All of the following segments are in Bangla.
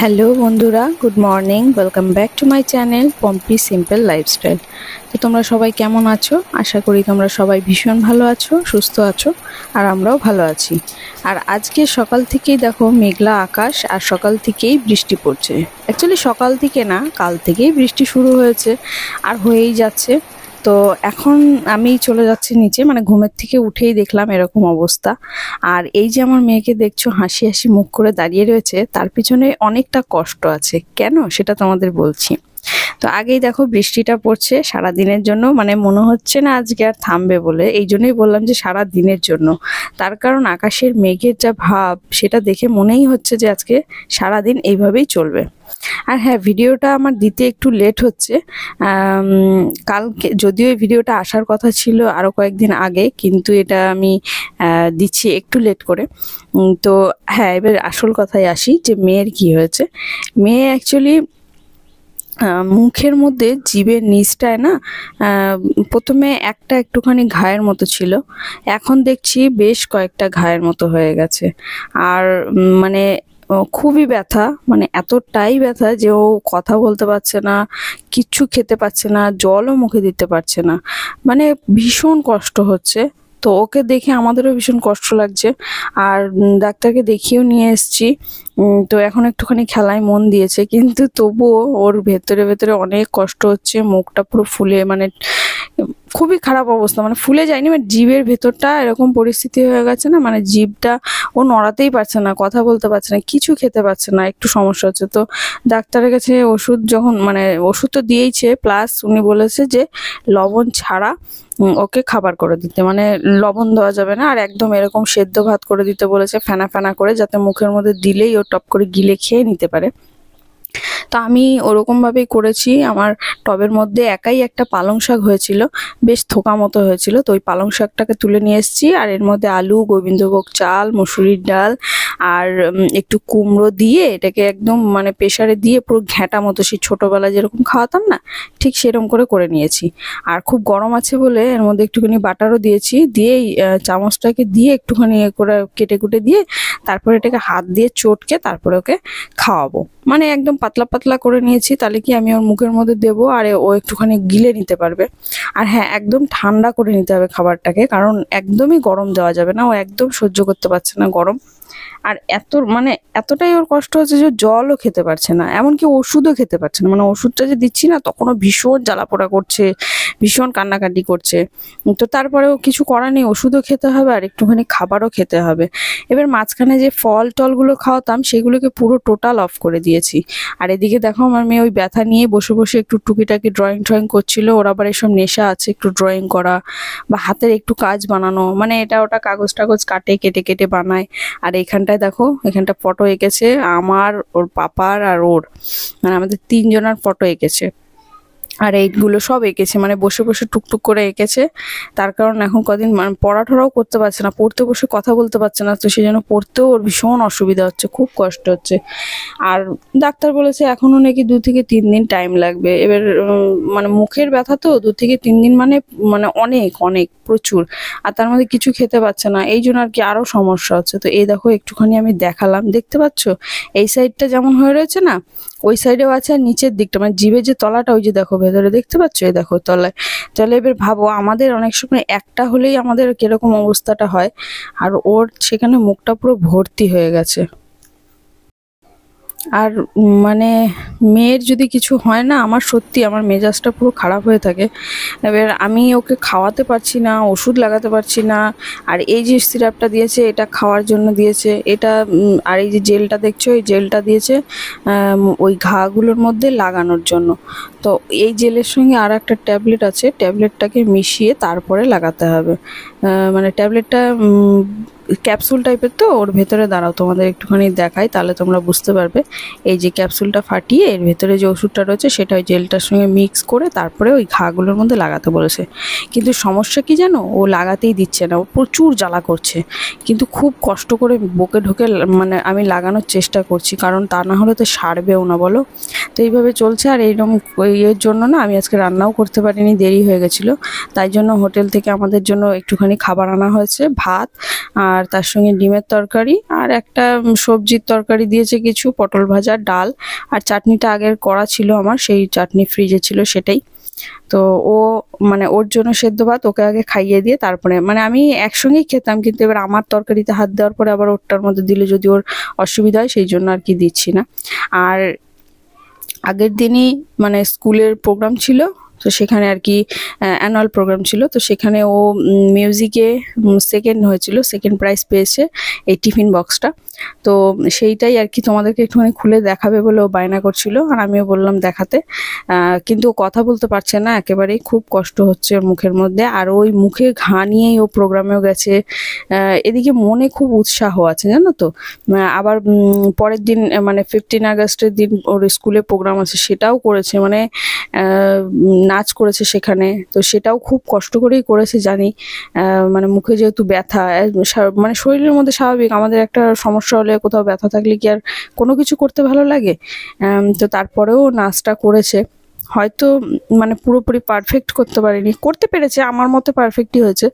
হ্যালো বন্ধুরা, good morning. Welcome back to my channel Pompi simple lifestyle. তো তোমরা সবাই কেমন আছো? আশা করি তোমরা সবাই ভীষণ ভালো আছো, সুস্থ আছো, আর আমরাও ভালো আছি। আর আজকে সকাল থেকেই দেখো মেঘলা আকাশ, আর সকাল থেকেই বৃষ্টি পড়ছে। অ্যাকচুয়ালি সকাল থেকে না, কাল থেকেই বৃষ্টি শুরু হয়েছে আর হয়েই যাচ্ছে। তো এখন আমি চলে যাচ্ছি নিচে, মানে ঘুমের থেকে উঠেই দেখলাম এরকম অবস্থা। আর এই যে আমার মেয়েকে দেখছো হাসি হাসি মুখ করে দাঁড়িয়ে রয়েছে, তার পিছনে অনেকটা কষ্ট আছে। কেন সেটা তোমাদের বলছি। তো আগেই দেখো বৃষ্টিটা পড়ছে সারা দিনের জন্য, মানে মনে হচ্ছে না আজকে আর থামবে বলে, এই জন্যই বললাম যে সারা দিনের জন্য। তার কারণ আকাশের মেঘের যা ভাব, সেটা দেখে মনেই হচ্ছে যে আজকে সারা দিন এইভাবেই চলবে। আর হ্যাঁ, ভিডিওটা আমার দিতে একটু লেট হচ্ছে। কালকে যদিও এই ভিডিওটা আসার কথা ছিল আরও কয়েকদিন আগে, কিন্তু এটা আমি দিচ্ছি একটু লেট করে। তো হ্যাঁ, এবার আসল কথায় আসি যে মেয়ের কি হয়েছে। মেয়ে অ্যাকচুয়ালি মুখের মধ্যে জিভের নিচটায় না প্রথমে একটা একটুখানি ঘায়ের মতো ছিল, এখন দেখছি বেশ কয়েকটা ঘায়ের মতো হয়ে গেছে। আর মানে খুবই ব্যথা, মানে এতটাই ব্যথা যে ও কথা বলতে পারছে না, কিচ্ছু খেতে পারছে না, জলও মুখে দিতে পারছে না, মানে ভীষণ কষ্ট হচ্ছে। তো ওকে দেখে আমাদেরও ভীষণ কষ্ট লাগছে। আর ডাক্তারকে দেখিয়েও নিয়ে এসেছি। তো এখন একটুখানি খেলায় মন দিয়েছে, কিন্তু তবুও ওর ভেতরে ভেতরে অনেক কষ্ট হচ্ছে। মুখটা পুরো ফুলে, মানে খুবই খারাপ অবস্থা, মানে ফুলে যায়নি, মানে জিভের ভেতরটা এরকম পরিস্থিতি হয়ে গেছে না, মানে জিভটা ও নড়াতেই পারছে না, কথা বলতে পারছে না, কিছু খেতে পারছে না, একটু সমস্যা হচ্ছে। তো ডাক্তারের কাছে ওষুধ যখন, মানে ওষুধ তো দিয়েইছে, প্লাস উনি বলেছে যে লবণ ছাড়া ওকে খাবার করে দিতে, মানে লবণ দেওয়া যাবে না, আর একদম এরকম সেদ্ধ ভাত করে দিতে বলেছে, ফেনা ফেনা করে, যাতে মুখের মধ্যে দিলেই ও টপ করে গিলে খেয়ে নিতে পারে। তো আমি ওরকমভাবেই করেছি। আমার টবের মধ্যে একাই একটা পালং শাক হয়েছিল, বেশ থোকা মতো হয়েছিল। তো ওই পালং শাকটাকে তুলে নিয়ে এসেছি, আর এর মধ্যে আলু, গোবিন্দভোগ চাল, মসুরির ডাল, আর একটু কুমড়ো দিয়ে এটাকে একদম মানে প্রেসারে দিয়ে পুরো ঘ্যাঁটা মতো, সেই ছোটোবেলায় যেরকম খাওয়াতাম না, ঠিক সেরকম করে নিয়েছি। আর খুব গরম আছে বলে এর মধ্যে একটুখানি বাটারও দিয়েছি, দিয়েই চামচটাকে দিয়ে একটুখানি করে কেটে কুটে দিয়ে তারপরে এটাকে হাত দিয়ে চটকে তারপরে ওকে খাওয়াবো। মানে একদম পাতলা পাতলা করে নিয়েছি, তাহলে কি আমি ওর মুখের মধ্যে দেবো আর ও একটুখানি গিলে নিতে পারবে। আর হ্যাঁ, একদম ঠান্ডা করে নিতে হবে খাবারটাকে, কারণ একদমই গরম দেওয়া যাবে না, ও একদম সহ্য করতে পারছে না গরম। আর মানে এতটাই ওর কষ্ট হচ্ছে যে জলও খেতে পারছে না, এমনকি ওষুধও খেতে পারছে না। মানে ওষুধটা যে দিচ্ছি না, তখনও ভীষণ জ্বালাপোড়া করছে, ভীষণ কান্নাকাটি করছে। তো তারপরেও কিছু করার নেই, ওষুধও খেতে হবে আর একটুখানি খাবারও খেতে হবে। এবার মাঝখানে যে ফল টলগুলো খাওয়াতাম, সেগুলোকে পুরো টোটাল অফ করে দিয়েছি। আর এদিকে দেখো আমার মেয়ে ওই ব্যথা নিয়ে বসে বসে একটু টুকিটাকি ড্রয়িং করছিল। ওর আবার এসব নেশা আছে, একটু ড্রয়িং করা বা হাতের একটু কাজ বানানো, মানে এটা ওটা কাগজ টাগজ কাটে কেটে কেটে বানায়। আর এখানটায় দেখো, এখানটা ফটো এঁকেছে আমার, ওর পাপার আর ওর, মানে আমাদের তিনজনের ফটো এঁকেছে। আর এইগুলো সব এঁকেছে, মানে বসে বসে টুকটুক করে এঁকেছে। তার কারণ এখন কদিন মানে পড়াঠরাও করতে পারছে না, পড়তে বসে কথা বলতে পারছে না, তো সেই জন্য পড়তেও ওর ভীষণ অসুবিধা হচ্ছে, খুব কষ্ট হচ্ছে। আর ডাক্তার বলেছে এখনো নাকি 2 থেকে 3 দিন টাইম লাগবে। এবার মানে মুখের ব্যথা তো 2 থেকে 3 দিন মানে মানে অনেক অনেক প্রচুর। আর তার মধ্যে কিছু খেতে পারছে না, এই জন্য আর কি আরো সমস্যা হচ্ছে। তো এই দেখো একটুখানি আমি দেখালাম, দেখতে পাচ্ছ এই সাইডটা যেমন হয়ে রয়েছে না, ওই সাইডেও আছে। আর নিচের দিকটা মানে জিভের যে তলাটা, ওই যে দেখো ভেতরে দেখতে পাচ্ছ, এই দেখো তলায়। তাহলে এবার ভাবো, আমাদের অনেক সময় একটা হলেই আমাদের কিরকম অবস্থাটা হয়, আর ওর সেখানে মুখটা পুরো ভর্তি হয়ে গেছে। আর মানে মেয়ের যদি কিছু হয় না, আমার সত্যি আমার মেজাজটা পুরো খারাপ হয়ে থাকে। এবার আমি ওকে খাওয়াতে পারছি না, ওষুধ লাগাতে পারছি না। আর এই যে সিরাপটা দিয়েছে, এটা খাওয়ার জন্য দিয়েছে এটা, আর এই যে জেলটা দেখছো, এই জেলটা দিয়েছে ওই ঘাগুলোর মধ্যে লাগানোর জন্য। তো এই জেলের সঙ্গে আর একটা ট্যাবলেট আছে, ট্যাবলেটটাকে মিশিয়ে তারপরে লাগাতে হবে। মানে ট্যাবলেটটা ক্যাপসুল টাইপের, তো ওর ভেতরে দাঁড়াও তোমাদের একটুখানি দেখাই, তাহলে তোমরা বুঝতে পারবে। এই যে ক্যাপসুলটা ফাটিয়ে এর ভেতরে যে ওষুধটা রয়েছে, সেটা ওই জেলটার সঙ্গে মিক্স করে তারপরে ওই ঘাগুলোর মধ্যে লাগাতে বলেছে। কিন্তু সমস্যা কি জানো, ও লাগাতেই দিচ্ছে না, ও প্রচুর জ্বালা করছে। কিন্তু খুব কষ্ট করে বুকে ঢোকে, মানে আমি লাগানোর চেষ্টা করছি, কারণ তা না হলে তো সারবেও না বলো। তো এইভাবে চলছে। আর এইরকম এর জন্য না আমি আজকে রান্নাও করতে পারিনি, দেরি হয়ে গেছিলো। তাই জন্য হোটেল থেকে আমাদের জন্য একটুখানি খাবার আনা হয়েছে, ভাত আর আর তার সঙ্গে ডিমের তরকারি আর একটা সবজির তরকারি দিয়েছে, কিছু পটল ভাজা, ডাল আর চাটনিটা আগের করা ছিল আমার, সেই চাটনি ফ্রিজে ছিল সেটাই। তো ও মানে ওর জন্য সেদ্ধ ভাত ওকে আগে খাইয়ে দিয়ে তারপরে মানে আমি একসঙ্গেই খেতাম, কিন্তু এবার আমার তরকারিতে হাত দেওয়ার পরে আবার ওরটার মধ্যে দিলে যদি ওর অসুবিধা হয় সেই জন্য আর কি দিচ্ছি না। আর আগের দিনই মানে স্কুলের প্রোগ্রাম ছিল, তো সেখানে আর কি অ্যানুয়াল প্রোগ্রাম ছিল, তো সেখানে ও মিউজিকে সেকেন্ড হয়েছিল, সেকেন্ড প্রাইজ পেয়েছে এই টিফিন বক্সটা। তো সেইটাই আর কি তোমাদেরকে একটুখানি খুলে দেখাবে বলে ও বায়না করছিল, আর আমিও বললাম দেখাতে। কিন্তু ও কথা বলতে পারছে না একেবারেই, খুব কষ্ট হচ্ছে ওর মুখের মধ্যে, আর ওই মুখে ঘা নিয়েই ও প্রোগ্রামেও গেছে। এদিকে মনে খুব উৎসাহ আছে জানো তো। আবার পরের দিন মানে 15 আগস্টের দিন ওর স্কুলে প্রোগ্রাম আছে, সেটাও করেছে, মানে নাচ করেছে সেখানে, তো সেটাও খুব কষ্ট করেই করেছে জানি। মানে মুখে যেহেতু ব্যথা, মানে শরীরের মধ্যে স্বাভাবিক, আমাদের একটা সমস্যা হলে কোথাও ব্যথা থাকলে কি আর কোনো কিছু করতে ভালো লাগে। তো তারপরেও নাচটা করেছে, হয়তো মানে পুরোপুরি পারফেক্ট করতে পারেনি, করতে পেরেছে, আমার মতে পারফেক্টই হয়েছে।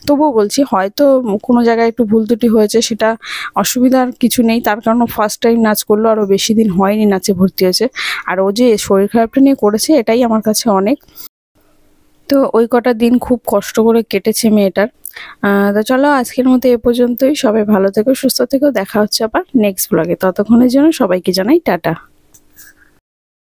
তবুও বলছি হয়তো কোনো জায়গায় একটু ভুল ত্রুটি হয়েছে, সেটা অসুবিধার কিছু নেই, তার কারণ ফার্স্ট টাইম নাচ করলো, আরও বেশি দিন হয়নি নাচে ভর্তি হয়েছে। আর ও যে শরীর খারাপটা নিয়ে করেছে এটাই আমার কাছে অনেক। তো ওই কটা দিন খুব কষ্ট করে কেটেছে মেয়েটার। তো চলো আজকের মতো এ পর্যন্তই, সবাই ভালো থেকো, সুস্থ থেকো, দেখা হচ্ছে আবার নেক্সট ব্লগে, ততক্ষণের জন্য সবাইকে জানাই টাটা।